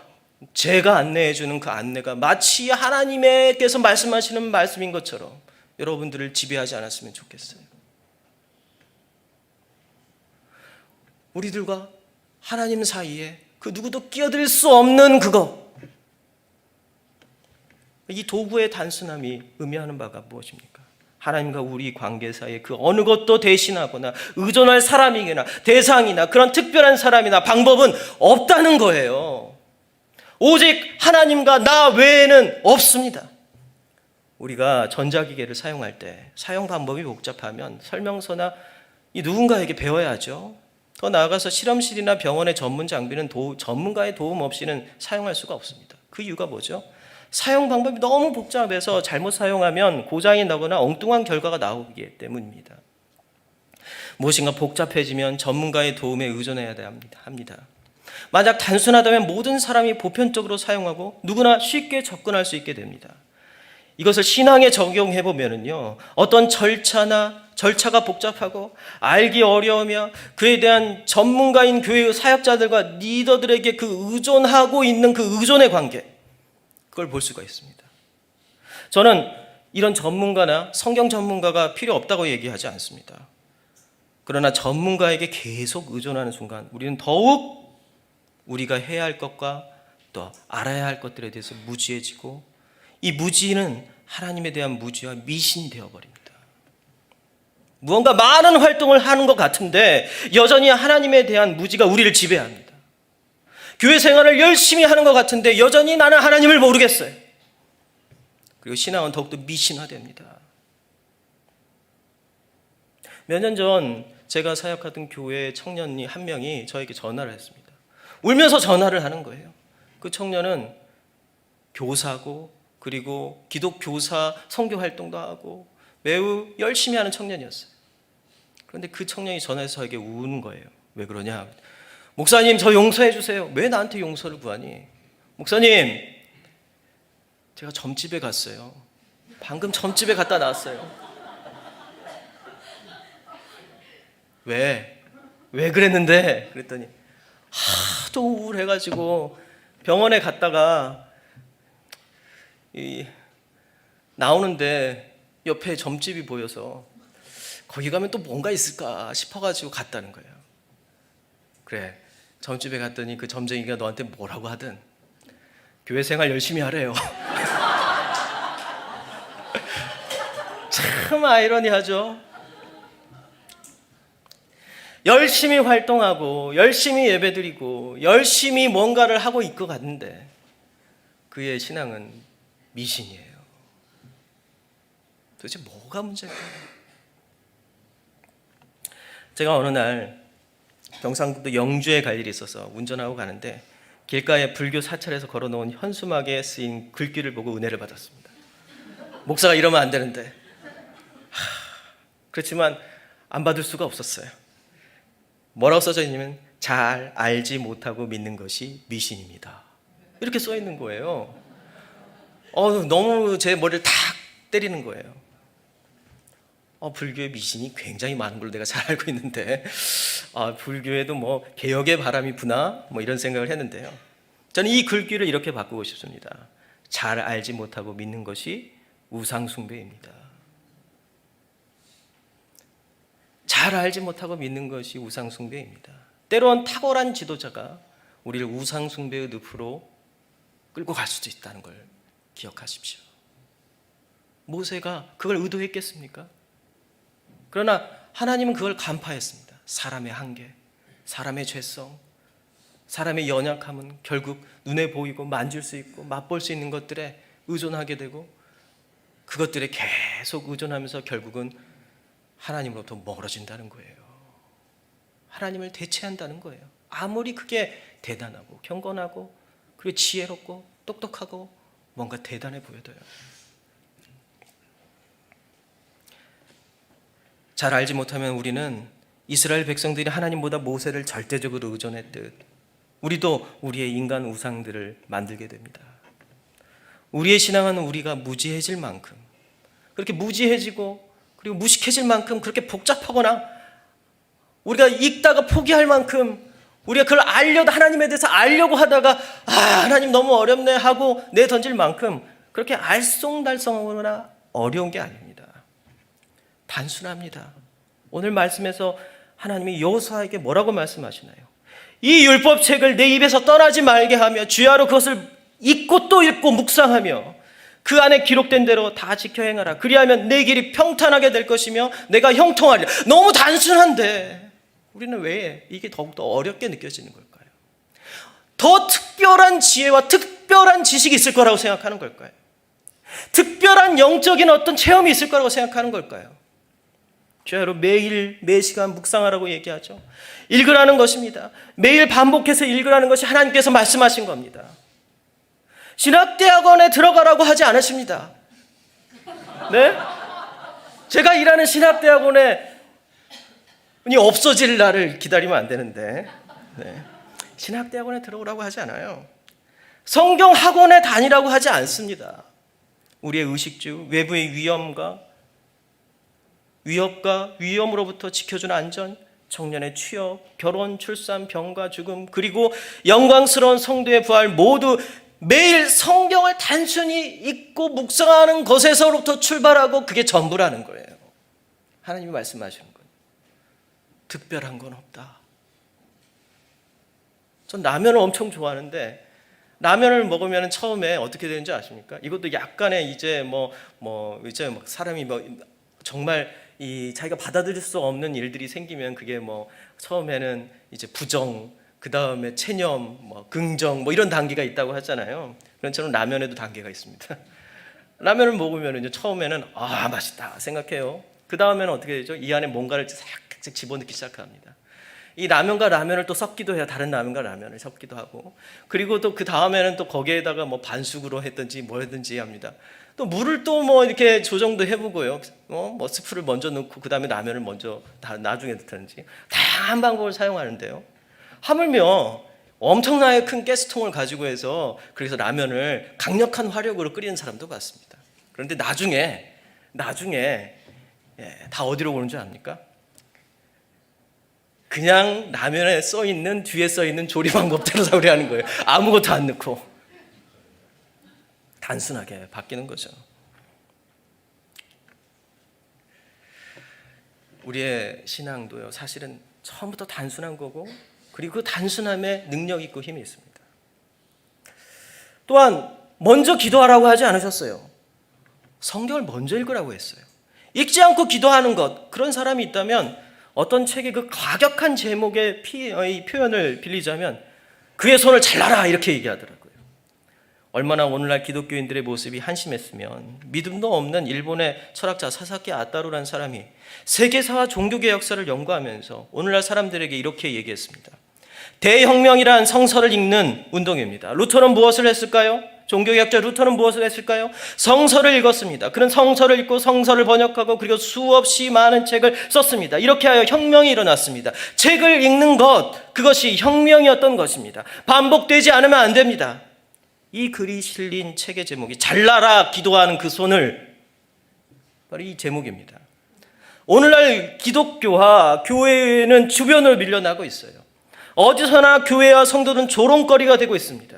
Speaker 1: 제가 안내해 주는 그 안내가 마치 하나님께서 말씀하시는 말씀인 것처럼 여러분들을 지배하지 않았으면 좋겠어요. 우리들과 하나님 사이에 그 누구도 끼어들 수 없는 그거, 이 도구의 단순함이 의미하는 바가 무엇입니까? 하나님과 우리 관계 사이에 그 어느 것도 대신하거나 의존할 사람이거나 대상이나 그런 특별한 사람이나 방법은 없다는 거예요. 오직 하나님과 나 외에는 없습니다. 우리가 전자기계를 사용할 때 사용 방법이 복잡하면 설명서나 누군가에게 배워야죠. 더 나아가서 실험실이나 병원의 전문 장비는 전문가의 도움 없이는 사용할 수가 없습니다. 그 이유가 뭐죠? 사용 방법이 너무 복잡해서 잘못 사용하면 고장이 나거나 엉뚱한 결과가 나오기 때문입니다. 무엇인가 복잡해지면 전문가의 도움에 의존해야 합니다. 만약 단순하다면 모든 사람이 보편적으로 사용하고 누구나 쉽게 접근할 수 있게 됩니다. 이것을 신앙에 적용해 보면은요, 어떤 절차가 복잡하고 알기 어려우며 그에 대한 전문가인 교회의 사역자들과 리더들에게 그 의존하고 있는 그 의존의 관계, 그걸 볼 수가 있습니다. 저는 이런 전문가나 성경 전문가가 필요 없다고 얘기하지 않습니다. 그러나 전문가에게 계속 의존하는 순간 우리는 더욱 우리가 해야 할 것과 또 알아야 할 것들에 대해서 무지해지고, 이 무지는 하나님에 대한 무지와 미신이 되어버립니다. 무언가 많은 활동을 하는 것 같은데 여전히 하나님에 대한 무지가 우리를 지배합니다. 교회 생활을 열심히 하는 것 같은데 여전히 나는 하나님을 모르겠어요. 그리고 신앙은 더욱더 미신화됩니다. 몇 년 전 제가 사역하던 교회 청년이 한 명이 저에게 전화를 했습니다. 울면서 전화를 하는 거예요. 그 청년은 교사고 그리고 기독교사 선교 활동도 하고 매우 열심히 하는 청년이었어요. 그런데 그 청년이 전화해서 저에게 우는 거예요. 왜 그러냐? 목사님, 저 용서해 주세요. 왜 나한테 용서를 구하니? 목사님, 제가 점집에 갔어요. 방금 점집에 갔다 나왔어요. 왜 그랬는데? 그랬더니 하도 우울해가지고 병원에 갔다가 나오는데 옆에 점집이 보여서 거기 가면 또 뭔가 있을까 싶어가지고 갔다는 거예요. 그래, 점집에 갔더니 그 점쟁이가 너한테 뭐라고 하든 교회 생활 열심히 하래요. 참 아이러니하죠. 열심히 활동하고 열심히 예배드리고 열심히 뭔가를 하고 있을 것 같은데 그의 신앙은 미신이에요. 도대체 뭐가 문제일까요? 제가 어느 날 경상북도 영주에 갈 일이 있어서 운전하고 가는데 길가에 불교 사찰에서 걸어놓은 현수막에 쓰인 글귀를 보고 은혜를 받았습니다. 목사가 이러면 안 되는데, 그렇지만 안 받을 수가 없었어요. 뭐라고 써져 있냐면 잘 알지 못하고 믿는 것이 미신입니다. 이렇게 써 있는 거예요. 너무 제 머리를 탁 때리는 거예요. 불교의 미신이 굉장히 많은 걸로 내가 잘 알고 있는데 불교에도 뭐 개혁의 바람이 부나 뭐 이런 생각을 했는데요. 저는 이 글귀를 이렇게 바꾸고 싶습니다. 잘 알지 못하고 믿는 것이 우상숭배입니다. 잘 알지 못하고 믿는 것이 우상숭배입니다. 때론 탁월한 지도자가 우리를 우상숭배의 늪으로 끌고 갈 수도 있다는 걸 기억하십시오. 모세가 그걸 의도했겠습니까? 그러나 하나님은 그걸 간파했습니다. 사람의 한계, 사람의 죄성, 사람의 연약함은 결국 눈에 보이고 만질 수 있고 맛볼 수 있는 것들에 의존하게 되고 그것들에 계속 의존하면서 결국은 하나님으로부터 멀어진다는 거예요. 하나님을 대체한다는 거예요. 아무리 그게 대단하고 경건하고 그리고 지혜롭고 똑똑하고 뭔가 대단해 보여도요. 잘 알지 못하면 우리는 이스라엘 백성들이 하나님보다 모세를 절대적으로 의존했듯 우리도 우리의 인간 우상들을 만들게 됩니다. 우리의 신앙은 우리가 무지해질 만큼 그렇게 무지해지고 그리고 무식해질 만큼 그렇게 복잡하거나 우리가 읽다가 포기할 만큼 우리가 그걸 하나님에 대해서 알려고 하다가 하나님 너무 어렵네 하고 내던질 만큼 그렇게 알쏭달쏭하거나 어려운 게 아닙니다. 단순합니다. 오늘 말씀에서 하나님이 여호수아에게 뭐라고 말씀하시나요? 이 율법책을 내 입에서 떠나지 말게 하며 주야로 그것을 읽고 또 읽고 묵상하며 그 안에 기록된 대로 다 지켜 행하라. 그리하면 내 길이 평탄하게 될 것이며 내가 형통하리라. 너무 단순한데 우리는 왜 이게 더욱더 어렵게 느껴지는 걸까요? 더 특별한 지혜와 특별한 지식이 있을 거라고 생각하는 걸까요? 특별한 영적인 어떤 체험이 있을 거라고 생각하는 걸까요? 주야로 매일 매시간 묵상하라고 얘기하죠. 읽으라는 것입니다. 매일 반복해서 읽으라는 것이 하나님께서 말씀하신 겁니다. 신학대학원에 들어가라고 하지 않으십니다. 네? 제가 일하는 신학대학원에 없어질 날을 기다리면 안 되는데, 네. 신학대학원에 들어오라고 하지 않아요. 성경 학원에 다니라고 하지 않습니다. 우리의 의식주, 외부의 위협과 위험으로부터 지켜주는 안전, 청년의 취업, 결혼, 출산, 병과 죽음, 그리고 영광스러운 성도의 부활 모두 매일 성경을 단순히 읽고 묵상하는 것에서부터 출발하고 그게 전부라는 거예요. 하나님이 말씀하시는 거예요. 특별한 건 없다. 전 라면을 엄청 좋아하는데 라면을 먹으면 처음에 어떻게 되는지 아십니까? 이것도 약간의 이제 이제 막 사람이 정말 자기가 받아들일 수 없는 일들이 생기면 그게 처음에는 이제 부정, 그 다음에 체념, 긍정 이런 단계가 있다고 하잖아요. 그런처럼 라면에도 단계가 있습니다. 라면을 먹으면 이제 처음에는 맛있다 생각해요. 그 다음에는 어떻게 되죠? 이 안에 뭔가를 싹 집어넣기 시작합니다. 이 라면과 라면을 또 섞기도 해요. 다른 라면과 라면을 섞기도 하고, 그리고 또 그 다음에는 또 거기에다가 반숙으로 했든지 했든지 합니다. 또 물을 또 이렇게 조정도 해보고요. 스프를 먼저 넣고 그 다음에 라면을 먼저 나중에 넣든지 다양한 방법을 사용하는데요. 하물며 엄청나게 큰 가스통을 가지고 해서 그래서 라면을 강력한 화력으로 끓이는 사람도 봤습니다. 그런데 나중에 다 어디로 오는 줄 압니까? 그냥 라면에 뒤에 써있는 조리 방법대로 조리하는 거예요. 아무것도 안 넣고 단순하게 바뀌는 거죠. 우리의 신앙도요, 사실은 처음부터 단순한 거고, 그리고 그 단순함에 능력 있고 힘이 있습니다. 또한 먼저 기도하라고 하지 않으셨어요. 성경을 먼저 읽으라고 했어요. 읽지 않고 기도하는 것, 그런 사람이 있다면 어떤 책의 그 과격한 제목의 표현을 빌리자면 그의 손을 잘라라 이렇게 얘기하더라고요. 얼마나 오늘날 기독교인들의 모습이 한심했으면 믿음도 없는 일본의 철학자 사사키 아따루라는 사람이 세계사와 종교계 역사를 연구하면서 오늘날 사람들에게 이렇게 얘기했습니다. 대혁명이란 성서를 읽는 운동입니다. 루터는 무엇을 했을까요? 종교개혁자 루터는 무엇을 했을까요? 성서를 읽었습니다. 그는 성서를 읽고 성서를 번역하고 그리고 수없이 많은 책을 썼습니다. 이렇게 하여 혁명이 일어났습니다. 책을 읽는 것, 그것이 혁명이었던 것입니다. 반복되지 않으면 안 됩니다. 이 글이 실린 책의 제목이 잘라라 기도하는 그 손을, 바로 이 제목입니다. 오늘날 기독교와 교회는 주변으로 밀려나고 있어요. 어디서나 교회와 성도들은 조롱거리가 되고 있습니다.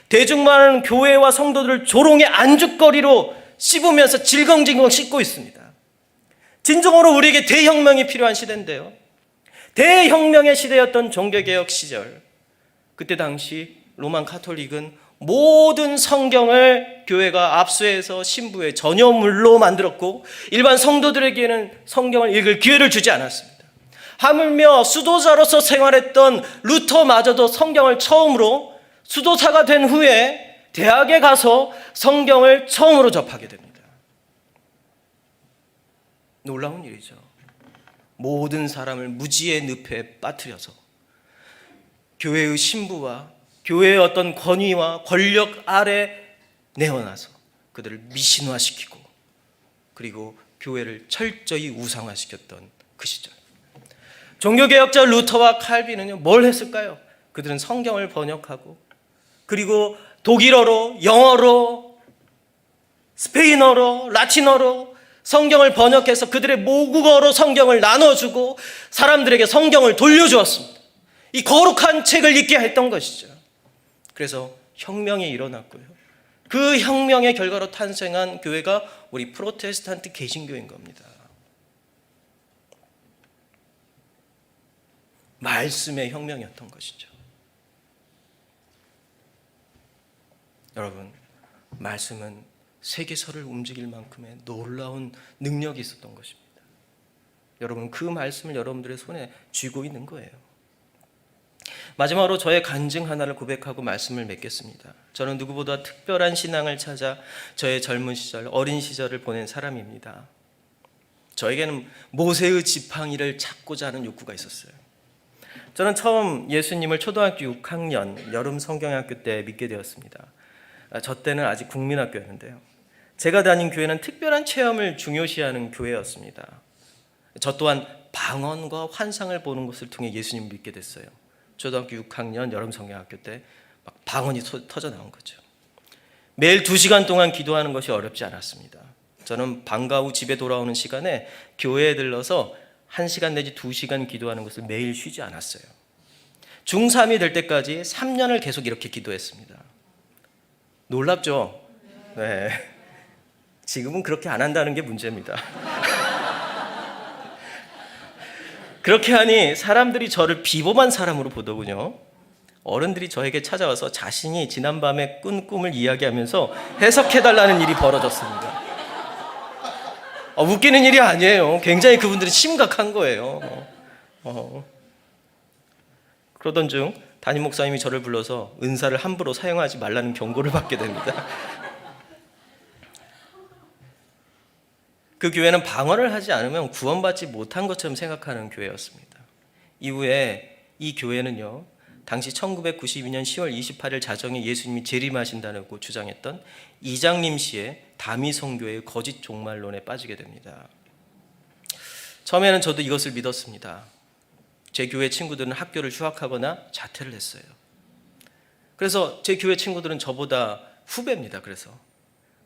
Speaker 1: 대중만은 교회와 성도들을 조롱의 안주거리로 씹으면서 질겅질겅 씹고 있습니다. 진정으로 우리에게 대혁명이 필요한 시대인데요. 대혁명의 시대였던 종교개혁 시절, 그때 당시 로만 카톨릭은 모든 성경을 교회가 압수해서 신부의 전유물로 만들었고 일반 성도들에게는 성경을 읽을 기회를 주지 않았습니다. 하물며 수도자로서 생활했던 루터마저도 성경을 처음으로, 수도사가 된 후에 대학에 가서 성경을 처음으로 접하게 됩니다. 놀라운 일이죠. 모든 사람을 무지의 늪에 빠뜨려서 교회의 신부와 교회의 어떤 권위와 권력 아래 내어놔서 그들을 미신화시키고 그리고 교회를 철저히 우상화시켰던 그 시절, 종교개혁자 루터와 칼빈은요 뭘 했을까요? 그들은 성경을 번역하고 그리고 독일어로, 영어로, 스페인어로, 라틴어로 성경을 번역해서 그들의 모국어로 성경을 나눠주고 사람들에게 성경을 돌려주었습니다. 이 거룩한 책을 읽게 했던 것이죠. 그래서 혁명이 일어났고요. 그 혁명의 결과로 탄생한 교회가 우리 프로테스탄트 개신교인 겁니다. 말씀의 혁명이었던 것이죠. 여러분, 말씀은 세계사를 움직일 만큼의 놀라운 능력이 있었던 것입니다. 여러분, 그 말씀을 여러분들의 손에 쥐고 있는 거예요. 마지막으로 저의 간증 하나를 고백하고 말씀을 맺겠습니다. 저는 누구보다 특별한 신앙을 찾아 저의 젊은 시절, 어린 시절을 보낸 사람입니다. 저에게는 모세의 지팡이를 찾고자 하는 욕구가 있었어요. 저는 처음 예수님을 초등학교 6학년 여름 성경학교 때 믿게 되었습니다. 저 때는 아직 국민학교였는데요. 제가 다닌 교회는 특별한 체험을 중요시하는 교회였습니다. 저 또한 방언과 환상을 보는 것을 통해 예수님을 믿게 됐어요. 초등학교 6학년 여름 성경학교 때 막 방언이 터져 나온 거죠. 매일 2시간 동안 기도하는 것이 어렵지 않았습니다. 저는 방과 후 집에 돌아오는 시간에 교회에 들러서 1시간 내지 2시간 기도하는 것을 매일 쉬지 않았어요. 중3이 될 때까지 3년을 계속 이렇게 기도했습니다. 놀랍죠? 네. 지금은 그렇게 안 한다는 게 문제입니다. 그렇게 하니 사람들이 저를 비범한 사람으로 보더군요. 어른들이 저에게 찾아와서 자신이 지난밤에 꾼 꿈을 이야기하면서 해석해달라는 일이 벌어졌습니다. 웃기는 일이 아니에요. 굉장히 그분들이 심각한 거예요. 그러던 중 담임 목사님이 저를 불러서 은사를 함부로 사용하지 말라는 경고를 받게 됩니다. 그 교회는 방언을 하지 않으면 구원받지 못한 것처럼 생각하는 교회였습니다. 이후에 이 교회는요, 당시 1992년 10월 28일 자정에 예수님이 재림하신다고 주장했던 이장림 씨의 다미성교회의 거짓 종말론에 빠지게 됩니다. 처음에는 저도 이것을 믿었습니다. 제 교회 친구들은 학교를 휴학하거나 자퇴를 했어요. 그래서 제 교회 친구들은 저보다 후배입니다.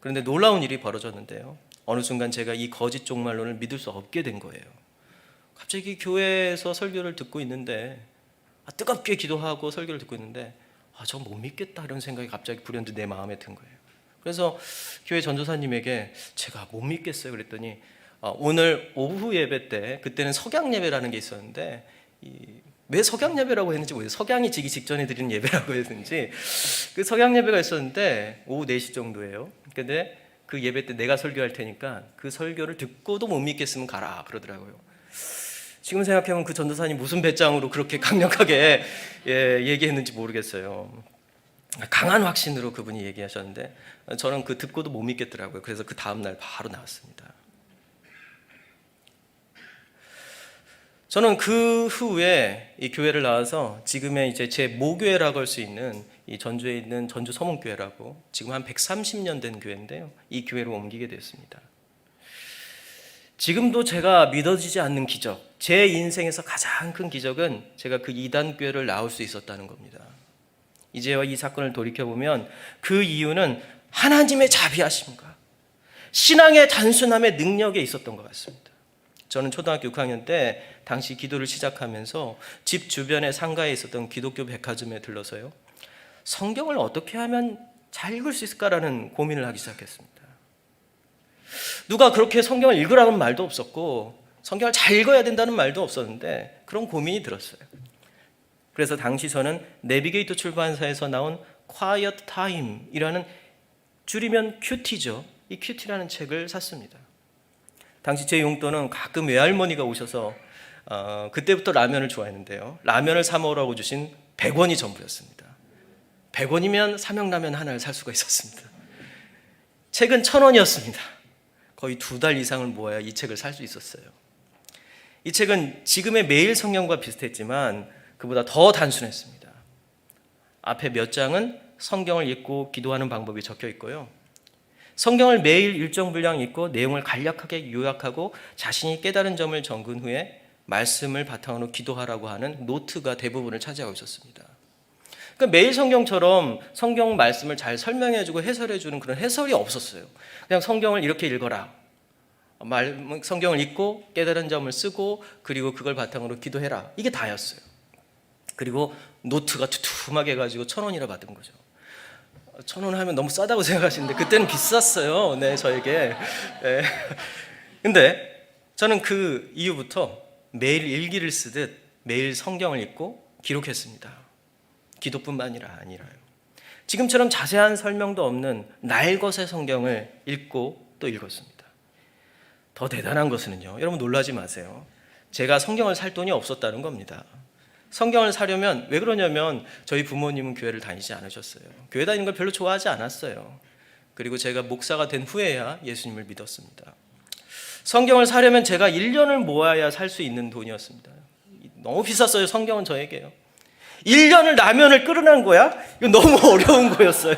Speaker 1: 그런데 놀라운 일이 벌어졌는데요. 어느 순간 제가 이 거짓 종말론을 믿을 수 없게 된 거예요. 갑자기 교회에서 설교를 듣고 있는데 뜨겁게 기도하고 설교를 듣고 있는데 저 못 믿겠다 이런 생각이 갑자기 불현듯 내 마음에 든 거예요. 그래서 교회 전도사님에게 제가 못 믿겠어요 그랬더니 오늘 오후 예배 때, 그때는 석양 예배라는 게 있었는데 왜 석양 예배라고 했는지 모르겠어요. 석양이 지기 직전에 드리는 예배라고 했는지 그 석양 예배가 있었는데 오후 4시 정도예요. 근데 그 예배 때 내가 설교할 테니까 그 설교를 듣고도 못 믿겠으면 가라 그러더라고요. 지금 생각해보면 그 전도사님 무슨 배짱으로 그렇게 강력하게 얘기했는지 모르겠어요. 강한 확신으로 그분이 얘기하셨는데 저는 그 듣고도 못 믿겠더라고요. 그래서 그 다음날 바로 나왔습니다. 저는 그 후에 이 교회를 나와서 지금의 이제 제 모교회라고 할 수 있는 이 전주에 있는 전주 서문교회라고 지금 한 130년 된 교회인데요. 이 교회로 옮기게 됐습니다. 지금도 제가 믿어지지 않는 기적, 제 인생에서 가장 큰 기적은 제가 그 이단교회를 나올 수 있었다는 겁니다. 이제와 이 사건을 돌이켜보면 그 이유는 하나님의 자비하심과 신앙의 단순함의 능력에 있었던 것 같습니다. 저는 초등학교 6학년 때 당시 기도를 시작하면서 집 주변의 상가에 있었던 기독교 백화점에 들러서요, 성경을 어떻게 하면 잘 읽을 수 있을까라는 고민을 하기 시작했습니다. 누가 그렇게 성경을 읽으라는 말도 없었고 성경을 잘 읽어야 된다는 말도 없었는데 그런 고민이 들었어요. 그래서 당시 저는 내비게이터 출판사에서 나온 Quiet Time이라는, 줄이면 큐티죠. 이 큐티라는 책을 샀습니다. 당시 제 용돈은 가끔 외할머니가 오셔서 그때부터 라면을 좋아했는데요, 라면을 사 먹으라고 주신 100원이 전부였습니다. 100원이면 삼양라면 하나를 살 수가 있었습니다. 책은 1,000원이었습니다. 거의 2달 이상을 모아야 이 책을 살 수 있었어요. 이 책은 지금의 매일 성경과 비슷했지만 그보다 더 단순했습니다. 앞에 몇 장은 성경을 읽고 기도하는 방법이 적혀 있고요, 성경을 매일 일정 분량 읽고 내용을 간략하게 요약하고 자신이 깨달은 점을 적은 후에 말씀을 바탕으로 기도하라고 하는 노트가 대부분을 차지하고 있었습니다. 그러니까 매일 성경처럼 성경 말씀을 잘 설명해주고 해설해주는 그런 해설이 없었어요. 그냥 성경을 이렇게 읽어라, 성경을 읽고 깨달은 점을 쓰고 그리고 그걸 바탕으로 기도해라, 이게 다였어요. 그리고 노트가 두툼하게 해가지고 1,000원이라 받은 거죠. 1,000원 하면 너무 싸다고 생각하시는데 그때는 비쌌어요. 네, 저에게. 네. 근데 저는 그 이후부터 매일 일기를 쓰듯 매일 성경을 읽고 기록했습니다. 기도뿐만 아니라요, 지금처럼 자세한 설명도 없는 날것의 성경을 읽고 또 읽었습니다. 더 대단한 것은요, 여러분 놀라지 마세요. 제가 성경을 살 돈이 없었다는 겁니다. 성경을 사려면, 왜 그러냐면 저희 부모님은 교회를 다니지 않으셨어요. 교회 다니는 걸 별로 좋아하지 않았어요. 그리고 제가 목사가 된 후에야 예수님을 믿었습니다. 성경을 사려면 제가 1년을 모아야 살 수 있는 돈이었습니다. 너무 비쌌어요. 성경은 저에게요. 1년을 라면을 끓여낸 거야? 이거 너무 어려운 거였어요.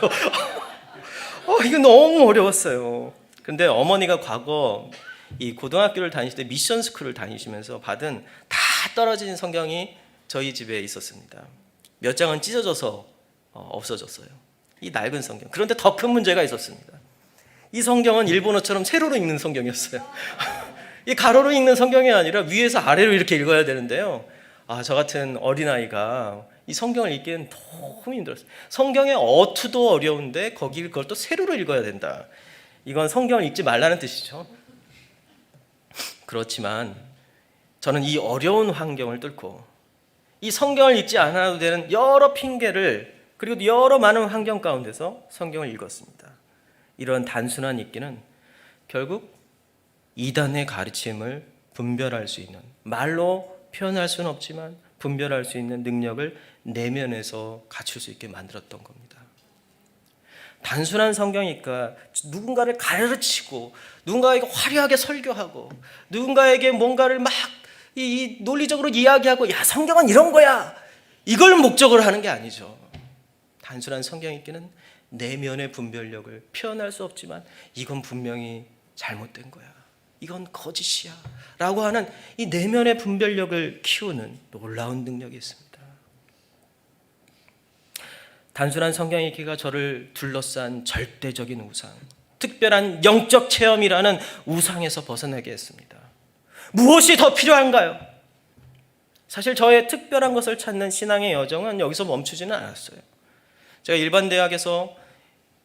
Speaker 1: 이거 너무 어려웠어요. 근데 어머니가 과거 이 고등학교를 다니실 때 미션 스쿨을 다니시면서 받은 다 떨어진 성경이 저희 집에 있었습니다. 몇 장은 찢어져서 없어졌어요. 이 낡은 성경. 그런데 더 큰 문제가 있었습니다. 이 성경은 일본어처럼 세로로 읽는 성경이었어요. 이 가로로 읽는 성경이 아니라 위에서 아래로 이렇게 읽어야 되는데요. 저 같은 어린아이가 이 성경을 읽기엔 너무 힘들었어요. 성경의 어투도 어려운데 거기 그걸 또 세로로 읽어야 된다. 이건 성경을 읽지 말라는 뜻이죠. 그렇지만 저는 이 어려운 환경을 뚫고 이 성경을 읽지 않아도 되는 여러 핑계를 그리고 여러 많은 환경 가운데서 성경을 읽었습니다. 이런 단순한 읽기는 결국 이단의 가르침을 분별할 수 있는, 말로 표현할 수는 없지만 분별할 수 있는 능력을 내면에서 갖출 수 있게 만들었던 겁니다. 단순한 성경이니까 누군가를 가르치고 누군가에게 화려하게 설교하고 누군가에게 뭔가를 막 이 논리적으로 이야기하고 야 성경은 이런 거야 이걸 목적으로 하는 게 아니죠. 단순한 성경 읽기는 내면의 분별력을 표현할 수 없지만 이건 분명히 잘못된 거야, 이건 거짓이야 라고 하는 이 내면의 분별력을 키우는 놀라운 능력이 있습니다. 단순한 성경 읽기가 저를 둘러싼 절대적인 우상, 특별한 영적 체험이라는 우상에서 벗어나게 했습니다. 무엇이 더 필요한가요? 사실 저의 특별한 것을 찾는 신앙의 여정은 여기서 멈추지는 않았어요. 제가 일반 대학에서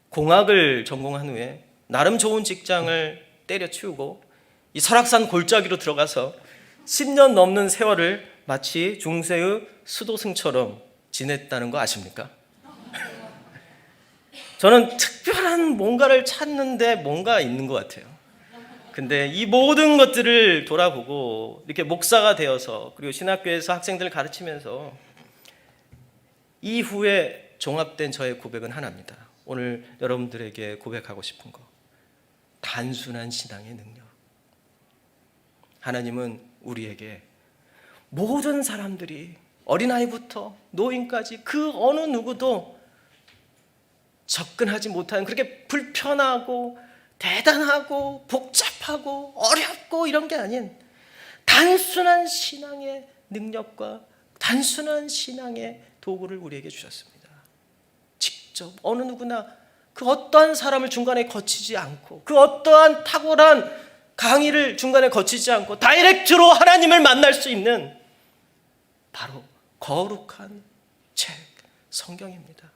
Speaker 1: 공학을 전공한 후에 나름 좋은 직장을 때려치우고 이 설악산 골짜기로 들어가서 10년 넘는 세월을 마치 중세의 수도승처럼 지냈다는 거 아십니까? 저는 특별한 뭔가를 찾는데 뭔가 있는 것 같아요. 근데 이 모든 것들을 돌아보고 이렇게 목사가 되어서 그리고 신학교에서 학생들을 가르치면서 이후에 종합된 저의 고백은 하나입니다. 오늘 여러분들에게 고백하고 싶은 거, 단순한 신앙의 능력. 하나님은 우리에게 모든 사람들이 어린아이부터 노인까지 그 어느 누구도 접근하지 못하는 그렇게 불편하고 대단하고 복잡하고 어렵고 이런 게 아닌 단순한 신앙의 능력과 단순한 신앙의 도구를 우리에게 주셨습니다. 직접 어느 누구나 그 어떠한 사람을 중간에 거치지 않고 그 어떠한 탁월한 강의를 중간에 거치지 않고 다이렉트로 하나님을 만날 수 있는 바로 거룩한 책 성경입니다.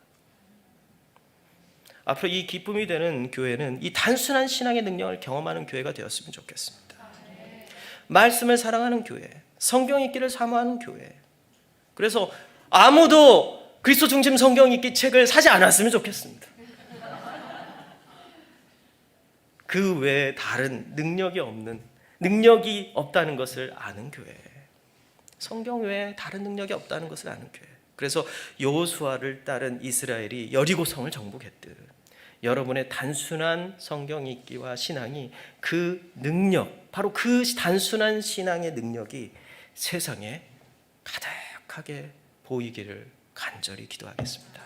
Speaker 1: 앞으로 이 기쁨이 되는 교회는 이 단순한 신앙의 능력을 경험하는 교회가 되었으면 좋겠습니다. 말씀을 사랑하는 교회, 성경 읽기를 사모하는 교회. 그래서 아무도 그리스도 중심 성경 읽기 책을 사지 않았으면 좋겠습니다. 그 외에 다른 능력이 없다는 것을 아는 교회. 성경 외에 다른 능력이 없다는 것을 아는 교회. 그래서 여호수아를 따른 이스라엘이 여리고성을 정복했듯 여러분의 단순한 성경 읽기와 신앙이 그 능력, 바로 그 단순한 신앙의 능력이 세상에 가득하게 보이기를 간절히 기도하겠습니다.